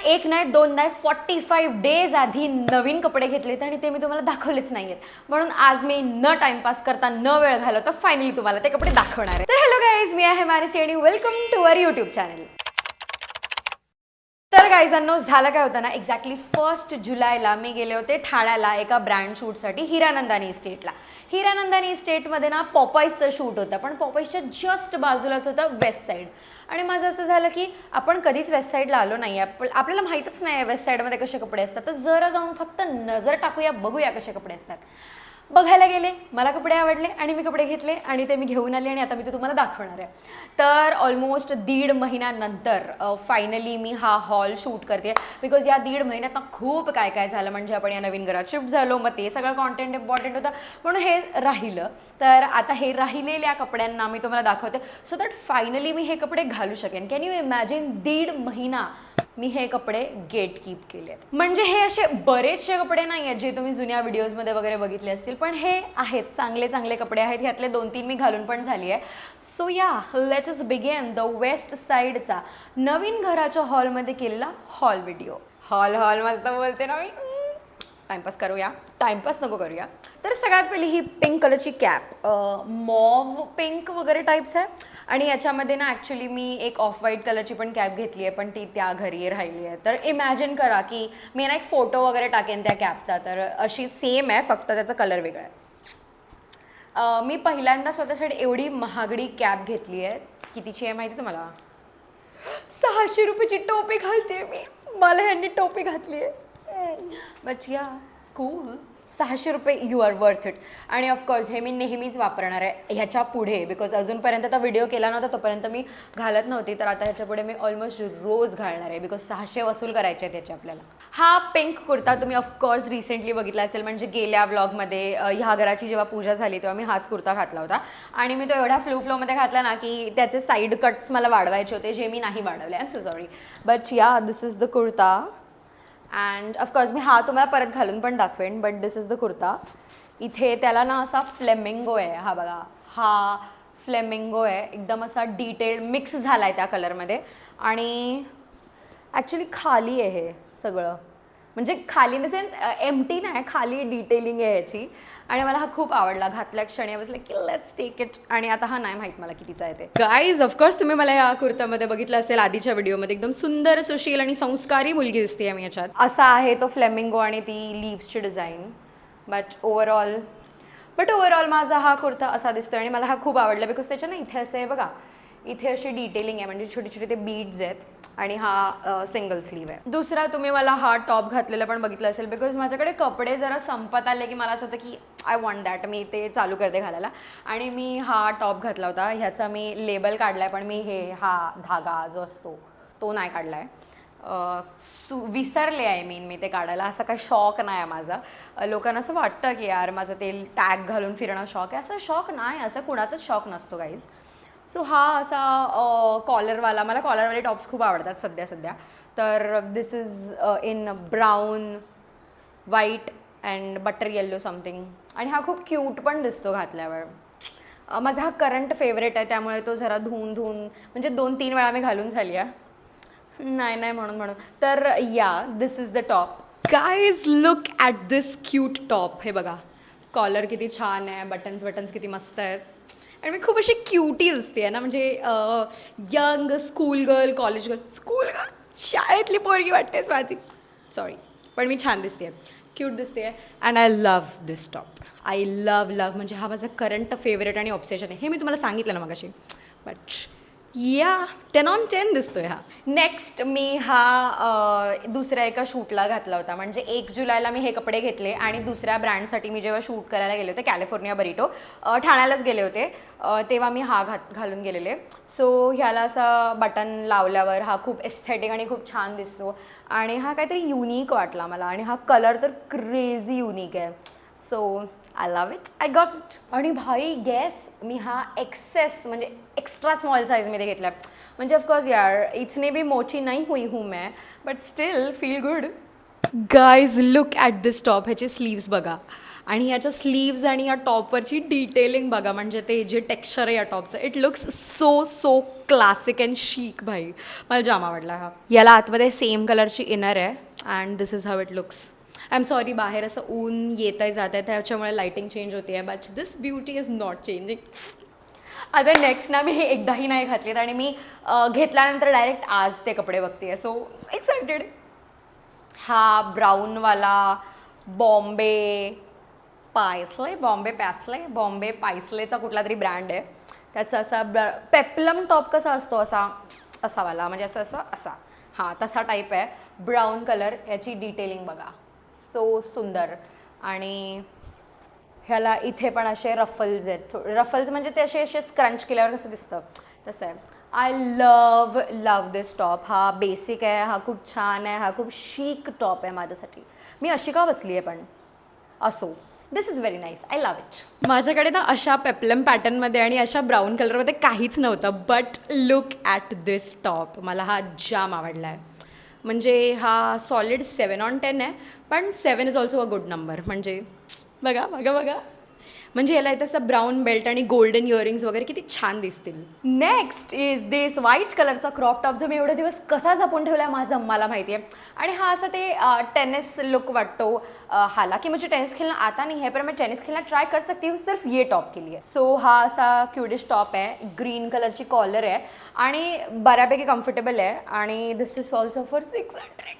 एक नाही दोन नाही 45 डेज आधी नवीन कपडे घेतलेत आणि ते मी तुम्हाला दाखवलेच नाहीयेत. म्हणून आज मी न टाइमपास करता न वेळ घालवता फायनली तुम्हाला ते कपडे दाखवणार आहे. तर हॅलो गाईज, मी आहे मानसी आणि welcome to our YouTube channel. तर गाईजांनो, झालं काय होतं ना, एक्झॅक्टली 1 जुलैला मी गेले होते ठाण्याला एका ब्रँड शूटसाठी हिरानंदानी इस्टेटला. हिरानंदानी इस्टेटमध्ये ना पॉपाईजचं शूट होतं, पण पॉपाईजच्या जस्ट बाजूलाच होतं वेस्ट साईड. आणि माझं असं झालं की आपण कधीच वेस्ट साईडला आलो नाही आहे, आपल्याला माहीतच नाही आहे वेस्ट साईडमध्ये कसे कपडे असतात. तर जरा जाऊन फक्त नजर टाकूया, बघूया कसे कपडे असतात. बघायला गेले, मला कपडे आवडले आणि मी कपडे घेतले आणि ते मी घेऊन आले आणि आता मी ते तुम्हाला दाखवणार आहे. तर ऑलमोस्ट 1.5 महिन्यानंतर फायनली मी हा हॉल शूट करते, बिकॉज या 1.5 महिन्यात ना खूप काय काय झालं. म्हणजे आपण या नवीन घरात शिफ्ट झालो, मग ते सगळं कॉन्टेंट इम्पॉर्टंट होतं म्हणून हे राहिलं. तर आता हे राहिलेल्या कपड्यांना मी तुम्हाला दाखवते, सो दॅट फायनली मी हे कपडे घालू शकेन. कॅन यू इमॅजिन 1.5 महिना मी हे कपडे गेट कीप केलेत. म्हणजे हे असे बरेचसे कपडे नाही आहेत जे तुम्ही जुन्या व्हिडिओजमध्ये वगैरे बघितले असतील, पण हे आहेत चांगले चांगले कपडे आहेत. ह्यातले 2-3 मी घालून पण झाली आहे. So yeah, let's us begin the west साईडचा नवीन घराच्या हॉलमध्ये केलेला हॉल व्हिडिओ. हॉल मस्त बोलते ना मी. टाइमपास करूया, टाइमपास नको करूया. तर सगळ्यात पहिली ही पिंक कलरची कॅप, मॉव पिंक वगैरे टाईप्स आहे. आणि याच्यामध्ये ना ॲक्च्युली मी एक ऑफ व्हाईट कलरची पण कॅप घेतली आहे, पण ती त्या घरी राहिली आहे. तर इमॅजिन करा की मी ना एक फोटो वगैरे टाकेन त्या कॅपचा, तर अशी सेम आहे, फक्त त्याचा कलर वेगळा आहे. मी पहिल्यांदा स्वतःसाठी एवढी महागडी कॅप घेतली आहे. कितीची आहे माहिती तुम्हाला? 600 रुपयाची टोपी घालते मी. मला ह्यांनी टोपी घातली आहे. बट या कूल. 600 रुपये, यू आर वर्थ इट. आणि ऑफकोर्स हे मी नेहमीच वापरणार आहे ह्याच्या पुढे, बिकॉज अजूनपर्यंत आता व्हिडिओ केला नव्हता तोपर्यंत मी घालत नव्हती. तर आता ह्याच्या पुढे मी ऑलमोस्ट रोज घालणार आहे, बिकॉज 600 वसूल करायचे आहेत त्याचे आपल्याला. हा पिंक कुर्ता तुम्ही ऑफकोर्स रिसेंटली बघितला असेल, म्हणजे गेल्या व्लॉगमध्ये ह्या घराची जेव्हा पूजा झाली तेव्हा मी हाच कुर्ता घातला होता. आणि मी तो एवढ्या फ्लोमध्ये घातला ना की त्याचे साईड कट्स मला वाढवायचे होते, जे मी नाही वाढवले. I am so sorry. But yeah, this is the kurta. And of course मी हा तुम्हाला परत घालून पण दाखवेन, but this is the kurta. इथे त्याला ना असा फ्लेमिंगो आहे, हा बघा, हा फ्लेमिंगो आहे, एकदम असा डिटेल मिक्स झाला आहे त्या कलरमध्ये. आणि ॲक्च्युली खाली आहे हे सगळं, म्हणजे खाली इन द सेन्स एम्प्टी नाही, खाली डिटेलिंग आहे ह्याची. आणि मला हा खूप आवडला. घातल्या क्षणी बसले की लेट्स टेक इट. आणि आता हा नाही माहीत मला कितीचा आहे ते. गाईज, ऑफकोर्स तुम्ही मला या कुर्त्यामध्ये बघितलं असेल आधीच्या व्हिडिओमध्ये. एकदम सुंदर, सुशील आणि संस्कारी मुलगी दिसते मी याच्यात. असा आहे तो फ्लेमिंगो आणि ती लीव्सची डिझाईन. बट ओव्हरऑल माझा हा कुर्ता असा दिसतो आणि मला हा खूप आवडला, बिकॉज त्याच्या ना इथे असं आहे बघा, इथे अशी डिटेलिंग आहे, म्हणजे छोटे छोटे ते बीड्स आहेत. आणि हा सिंगल स्लीव आहे. दुसरा तुम्ही मला हा टॉप घातलेला पण बघितलं असेल, बिकॉज माझ्याकडे कपडे जरा संपत आले की मला असं होतं की आय वॉन्ट दॅट, मी ते चालू करते घालायला. आणि मी हा टॉप घातला होता. ह्याचा मी लेबल काढला आहे, पण मी हा धागा जो असतो तो नाही काढला आहे. विसरले आहे मी ते काढायला. असा काही शॉक नाही आहे माझा. लोकांना असं वाटतं की यार माझं ते टॅग घालून फिरणं शॉक आहे. असं शॉक नाही, असं कुणाचाच शॉक नसतो गाईज. सो हा असा कॉलरवाला, मला कॉलरवाले टॉप्स खूप आवडतात सध्या. तर this is in brown, white and butter yellow something. आणि हा खूप क्यूट पण दिसतो घातल्यावर. माझा हा करंट फेवरेट आहे, त्यामुळे तो जरा धुवून म्हणजे 2-3 वेळा मी घालून झाली आहे. नाही म्हणून. तर yeah, this is the top. Guys, look at this cute top. हे बघा, कॉलर किती छान आहे, बटन्स किती मस्त आहेत. आणि मी खूप अशी क्यूटी दिसते आहे ना, म्हणजे young school girl, college girl, शाळेतली पोरगी वाटतेच माझी. सॉरी, पण मी छान दिसते आहे, क्यूट दिसते आहे. And I love this top. I love म्हणजे हा माझा करंट फेवरेट आणि ऑब्सेशन आहे. हे मी तुम्हाला सांगितलं ना मगाशी. बट या, 10 on 10 दिसतोय हा. नेक्स्ट मी हा दुसऱ्या एका शूटला घातला होता. म्हणजे 1 जुलैला मी हे कपडे घेतले आणि दुसऱ्या ब्रँडसाठी मी जेव्हा शूट करायला गेले होते, कॅलिफोर्निया बरिटो, ठाण्यालाच गेले होते, तेव्हा मी हा घालून गेलेले. सो ह्याला असा बटन लावल्यावर हा खूप एस्थेटिक आणि खूप छान दिसतो. आणि हा काहीतरी युनिक वाटला मला. आणि हा कलर तर क्रेझी युनिक आहे. So I love it, I got it. आणि भाई गेस, मी हा एक्सेस म्हणजे एक्स्ट्रा स्मॉल साईजमध्ये घेतला. म्हणजे ऑफकोर्स यार, इतनी भी मोठी नहीं हुई हूँ मैं, but still feel good. Guys look at this top. ह्याचे स्लीव्स बघा आणि ह्याच्या स्लीव्ज आणि या टॉपवरची डिटेलिंग बघा. म्हणजे ते जे टेक्स्चर आहे या टॉपचं, it looks so classic and chic. भाई मला जाम आवडला हा. याला आतमध्ये सेम कलरची इनर आहे and this is how it looks. I am sorry, बाहेर असं ऊन येत आहे जात आहे त्याच्यामुळे लाईटिंग चेंज होते आहे, but this beauty is not changing. आता नेक्स्ट ना मी हे एकदाही नाही घातलीत आणि मी घेतल्यानंतर डायरेक्ट आज ते कपडे बघते, सो एक्सायटेड. हा ब्राऊनवाला बॉम्बे पायसलेचा कुठला तरी ब्रँड आहे. त्याचा असा पेप्लम टॉप कसा असतो असावाला, म्हणजे असा हां तसा टाईप आहे. ब्राऊन कलर, याची डिटेलिंग बघा, सो सुंदर. आणि ह्याला इथे पण असे रफल्स आहेत. रफल्स म्हणजे ते असे स्क्रंच केल्यावर कसं दिसतं तसं आहे. I love this top. हा बेसिक आहे, हा खूप छान आहे, हा खूप शीक टॉप आहे माझ्यासाठी. मी अशी का बसली आहे पण असो. This is very nice, I love it. माझ्याकडे ना अशा पेप्लम पॅटर्नमध्ये आणि अशा ब्राऊन कलरमध्ये काहीच नव्हतं, but look at this top. मला हा जाम आवडला आहे. म्हणजे हा सॉलिड 7/10 आहे, पण 7 is also a good number. म्हणजे बघा. म्हणजे याला इथं असं ब्राऊन बेल्ट आणि गोल्डन इयरिंग्स वगैरे किती छान दिसतील. नेक्स्ट इज दिस व्हाईट कलरचा क्रॉप टॉप, जो मी एवढे दिवस कसा जपून ठेवला आहे माझं मला माहिती आहे. आणि हा असं ते टेनिस लुक वाटतो. हालांकि मुझे टेनिस खेलना आता नहीं है, पर मैं टेनिस खेलना ट्राय कर सकती हूँ सिर्फ ये टॉप के लिए. सो हा असा क्यूडिश टॉप आहे, ग्रीन कलरची कॉलर आहे आणि बऱ्यापैकी कम्फर्टेबल आहे. आणि दिस इज ऑल्सो फॉर 600.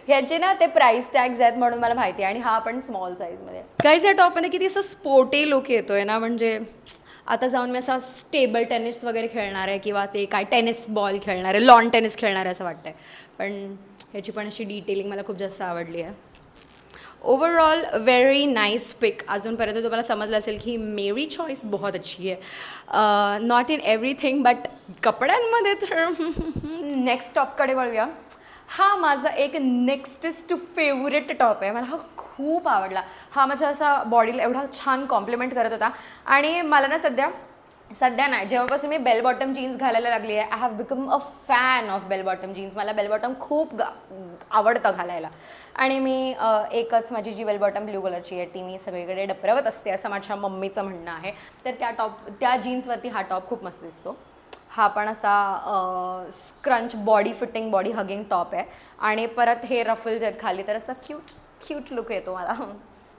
ह्याचे ना ते प्राईस टॅग्स आहेत म्हणून मला माहिती आहे. आणि हा पण स्मॉल साईजमध्ये. गाईज या टॉपमध्ये किती असं स्पोर्टी लुक येतो आहे ना. म्हणजे आता जाऊन मी असा स्टेबल टेनिस वगैरे खेळणार आहे किंवा ते काय टेनिस बॉल खेळणार आहे, लॉन टेनिस खेळणार आहे असं वाटतं आहे. पण ह्याची पण अशी डिटेलिंग मला खूप जास्त आवडली आहे. ओवरऑल व्हेरी नाईस पिक. अजूनपर्यंत तुम्हाला समजलं असेल की मेरी चॉईस बहुत अच्छी आहे. नॉट इन एव्हरीथिंग बट कपड्यांमध्ये तर. नेक्स्ट टॉपकडे वळूया. हा माझा एक नेक्स्टेस्ट फेवरेट टॉप आहे. मला हा खूप आवडला. हा माझ्या असा बॉडीला एवढा छान कॉम्प्लिमेंट करत होता. आणि मला ना सध्या नाही, जेव्हापासून मी बेल बॉटम जीन्स घालायला लागली आहे, I have become a fan of bell bottom jeans. मला बेल बॉटम खूप आवडतं घालायला. आणि मी एकच माझी जी बेल बॉटम ब्ल्यू कलरची आहे ती मी सगळीकडे डपरवत असते असं माझ्या मम्मीचं म्हणणं आहे. तर त्या जीन्सवरती हा टॉप खूप मस्त दिसतो. हा पण असा scrunch body fitting body hugging top आहे. आणि परत हे रफल्स आहेत खाली, तर असं क्यूट लुक येतो मला.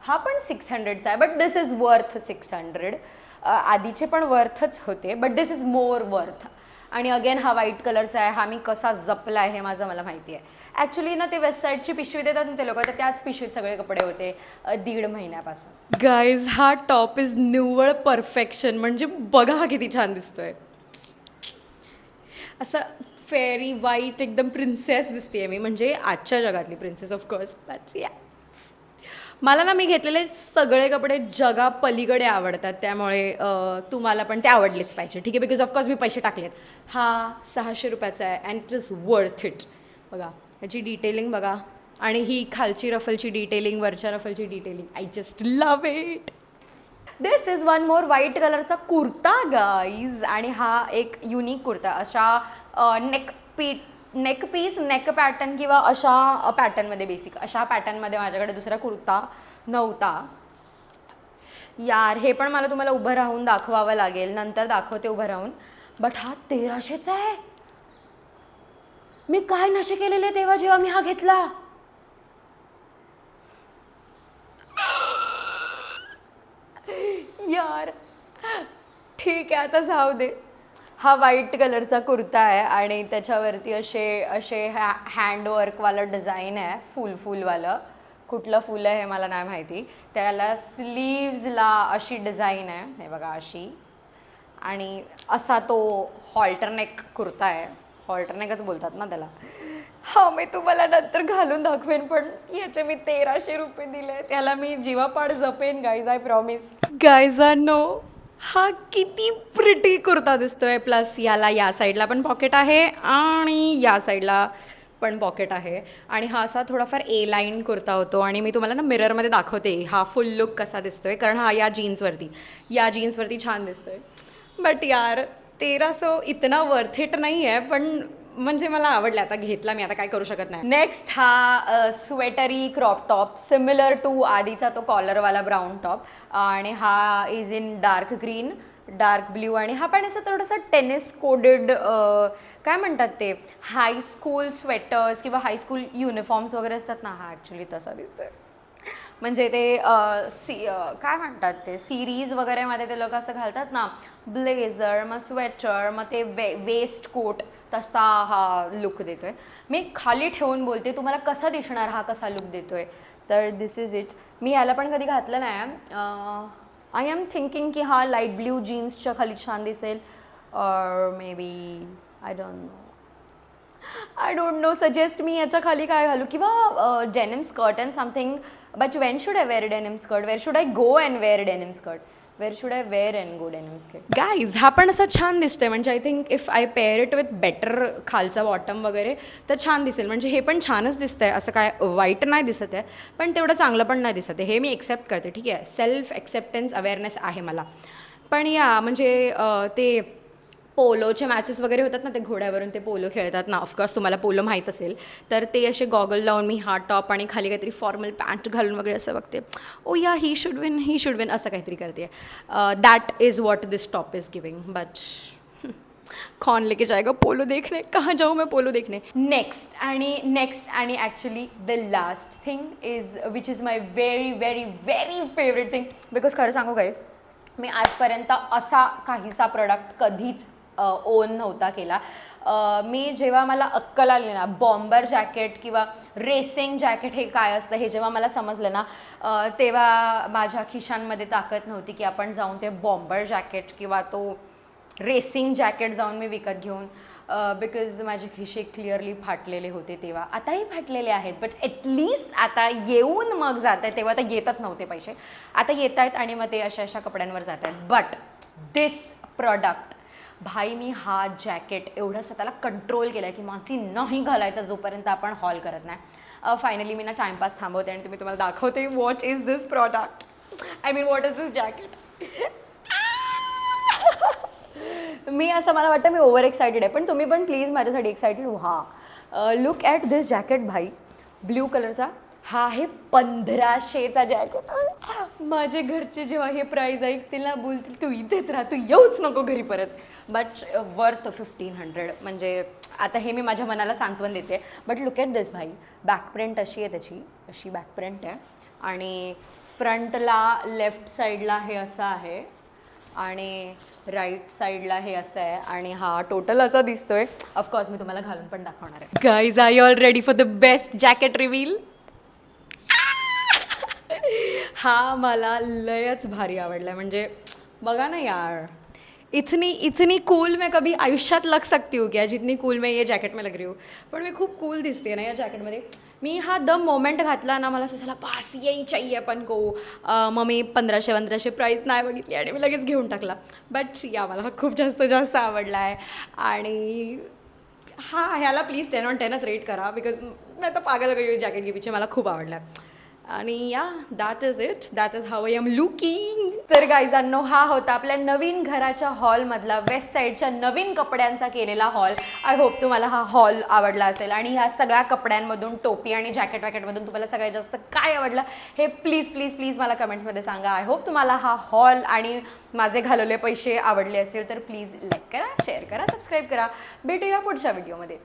हा पण 600चा आहे, बट दिस इज वर्थ 600. आधीचे पण वर्थच होते, but this is more worth. आणि अगेन हा व्हाईट कलरचा आहे. हा मी कसा जपला आहे हे मला माहिती आहे. ॲक्च्युली ना ते वेस्ट साईडची पिशवी देतात ना ते लोक, तर त्याच पिशवीत सगळे कपडे होते 1.5 महिन्यापासून. गाईज हा टॉप इज निव्वळ परफेक्शन. म्हणजे बघा हा किती छान दिसतोय. असं फेरी व्हाईट एकदम प्रिन्सेस दिसते मी. म्हणजे आजच्या जगातली प्रिन्सेस ऑफकोर्स. दॅट्स या. मला ना मी घेतलेले सगळे कपडे जगा पलीकडे आवडतात, त्यामुळे तुम्हाला पण ते आवडलेच पाहिजे. ठीक आहे, बिकॉज ऑफकोर्स मी पैसे टाकलेत. हा 600 रुपयाचा आहे and it is worth it. बघा ह्याची डिटेलिंग बघा. आणि ही खालची रफलची डिटेलिंग, वरच्या रफलची detailing, I just love it. This is one more white कलरचा कुर्ता गाईज. आणि हा एक युनिक कुर्ता. अशा नेक पीस नेक पॅटर्न किंवा अशा पॅटर्नमध्ये, बेसिक अशा पॅटर्नमध्ये माझ्याकडे दुसरा कुर्ता नव्हता. यार हे पण मला तुम्हाला उभं राहून दाखवावं लागेल, नंतर दाखवते उभं राहून. बट हा 1300चा आहे. मी काय नशे केलेले तेव्हा जेव्हा मी हा घेतला. यार ठीक आहे, आता जाऊ दे. हा व्हाईट कलरचा कुर्ता आहे आणि त्याच्यावरती असे हँडवर्कवालं डिझाईन आहे, फुलवालं. कुठलं फुल आहे हे मला नाही माहिती. त्याला स्लीव्जला अशी डिझाईन आहे, हे बघा अशी. आणि असा तो हॉल्टरनेक कुर्ता आहे. हॉल्टरनेकच बोलतात ना त्याला. हा मी तुम्हाला नंतर घालून दाखवेन, पण याचे मी 1300 रुपये दिले. त्याला मी जीवापाड जपेन guys, I promise. Guys are no. हा किती प्रिटी कुर्ता दिसतोय. प्लस याला या साईडला पण पॉकेट आहे आणि या साईडला पण पॉकेट आहे. आणि हा असा थोडाफार ए लाईन कुर्ता होतो. आणि मी तुम्हाला ना मिररमध्ये दाखवते हा फुल लुक कसा दिसतोय, कारण हा या जीन्सवरती छान दिसतोय. बट यार 1300 इतना वर्थ इट नाही आहे, पण म्हणजे मला आवडला, आता घेतला मी, आता काय करू शकत नाही. नेक्स्ट हा स्वेटरी क्रॉप टॉप सिमिलर टू आधीचा तो कॉलरवाला ब्राऊन टॉप, आणि हा is in dark green, dark blue, आणि हा पण असं थोडंसं टेनिस कोडेड काय म्हणतात ते हायस्कूल स्वेटर्स किंवा हायस्कूल युनिफॉर्म्स वगैरे असतात ना, हा ॲक्च्युली तसा दिसतोय. म्हणजे ते काय म्हणतात ते सिरीज वगैरेमध्ये ते लोक असं घालतात ना, ब्लेझर मग स्वेटर मग ते वेस्ट कोट, तसा हा लुक देतोय. मी खाली ठेवून बोलते, तुम्हाला कसा दिसणार हा कसा लुक देतोय, तर दिस इज इट. मी ह्याला पण कधी घातलं नाही. आय एम थिंकिंग की हा लाईट ब्ल्यू जीन्सच्या खाली छान दिसेल, और maybe I don't know suggest me याच्या खाली काय घालू, किंवा denim skirt and something. But when should I wear denim skirt, where should I go and wear denim skirt, where should I wear and go denim skirt. Guys हा पण असा छान दिसतोय, म्हणजे I think if I pair it with better खालचा bottom वगैरे तर छान दिसेल. म्हणजे हे पण छानच दिसतंय, असं काय वाईट नाही दिसत आहे, पण तेवढं चांगलं पण नाही दिसत आहे, हे मी एक्सेप्ट करते. ठीक आहे, सेल्फ एक्सेप्टन्स अवेअरनेस आहे मला. पण या म्हणजे ते पोलोचे मॅचेस वगैरे होतात ना, ते घोड्यावरून ते पोलो खेळतात ना, ऑफकोर्स तुम्हाला पोलो माहीत असेल, तर ते असे गॉगल लावून मी हा टॉप आणि खाली काहीतरी फॉर्मल पॅन्ट घालून वगैरे असं बघते, ओ या ही शुड विन असं काहीतरी करते. That is what this top is giving. But कौन लेके जाएगा पोलो देखने, कहाँ जाऊँ मैं पोलो देखने. नेक्स्ट आणि actually the last thing is which is my very very very favourite thing. Because खरं सांगू गाईज, मी आजपर्यंत असा काहीसा प्रोडक्ट कधीच ओन नव्हता केला. मी जेव्हा मला अक्कल आली ना, बॉम्बर जॅकेट किंवा रेसिंग जॅकेट हे काय असतं हे जेव्हा मला समजलं ना, तेव्हा माझ्या खिशांमध्ये ताकद नव्हती की आपण जाऊन ते बॉम्बर जॅकेट किंवा तो रेसिंग जॅकेट जाऊन मी विकत घेऊन, बिकॉज माझे खिशे क्लिअरली फाटलेले होते तेव्हा, आताही फाटलेले आहेत, बट ॲटलिस्ट आता येऊन मग जात आहे, तेव्हा तर येतच नव्हते पैसे, आता येत आहेत आणि मग ते अशा कपड्यांवर जात आहेत. बट दिस प्रॉडक्ट भाई, मी हा जॅकेट एवढं स्वतःला कंट्रोल केलं आहे की माझी नाही घालायचा जोपर्यंत आपण हॉल करत नाही. फायनली मी ना टाइमपास थांबवते आणि तुम्ही तुम्हाला दाखवते what is this product, I mean what is this jacket. मी असं मला वाटतं मी ओव्हर एक्सायटेड आहे, पण तुम्ही पण प्लीज माझ्यासाठी एक्सायटेड व्हा. लुक ॲट दिस जॅकेट भाई, ब्ल्यू कलरचा. हा आहे 1500चा जॅकेट. माझे घरचे जेव्हा हे प्राईज ऐकतील ना, बोलतील तू इथेच राहा, तू येऊच नको घरी परत. But worth 1500. म्हणजे आता हे मी माझ्या मनाला सांत्वन देते. बट लुक ॲट दिस भाई, बॅक प्रिंट अशी आहे त्याची, अशी बॅक प्रिंट आहे, आणि फ्रंटला लेफ्ट साईडला हे असं आहे आणि राईट साईडला हे असं आहे, आणि हा टोटल असा दिसतोय. ऑफकोर्स मी तुम्हाला घालून पण दाखवणार आहे. Guys, are you all ready for the best jacket reveal? हा मला लयच भारी आवडला. म्हणजे बघा ना यार, इतनी कूल मैं कभी आयुष्यात लग सकती हूँ क्या, जितनी कूल मैं ये जॅकेट में लग रही हूँ. पण मी खूप कूल दिसते ना या जॅकेटमध्ये. मी हा द मोमेंट घातला ना, मला असं झाला पास यही चाहिए अपन को. मग मी 1500 प्राईस नाही बघितली आणि मी लगेच घेऊन टाकला. बट या मला हा खूप जास्त आवडला आहे. आणि ह्याला प्लीज 10 on 10च रेट करा, बिकॉज मी आता पागल गई जॅकेट के पीछे, मला खूप आवडला. आणि या that is it, that is how I am looking. तर गाईजांनो, हा होता आपल्या नवीन घराच्या हॉलमधला वेस्ट साईडच्या नवीन कपड्यांचा केलेला हॉल. आय होप तुम्हाला हा हॉल आवडला असेल, आणि ह्या सगळ्या कपड्यांमधून, टोपी आणि जॅकेट वॅकेटमधून तुम्हाला सगळ्यात जास्त काय आवडलं हे प्लीज मला कमेंट्समध्ये सांगा. आय होप तुम्हाला हा हॉल आणि माझे घालवले पैसे आवडले असतील, तर प्लीज लाईक करा, शेअर करा, सबस्क्राईब करा. भेटूया पुढच्या व्हिडिओमध्ये.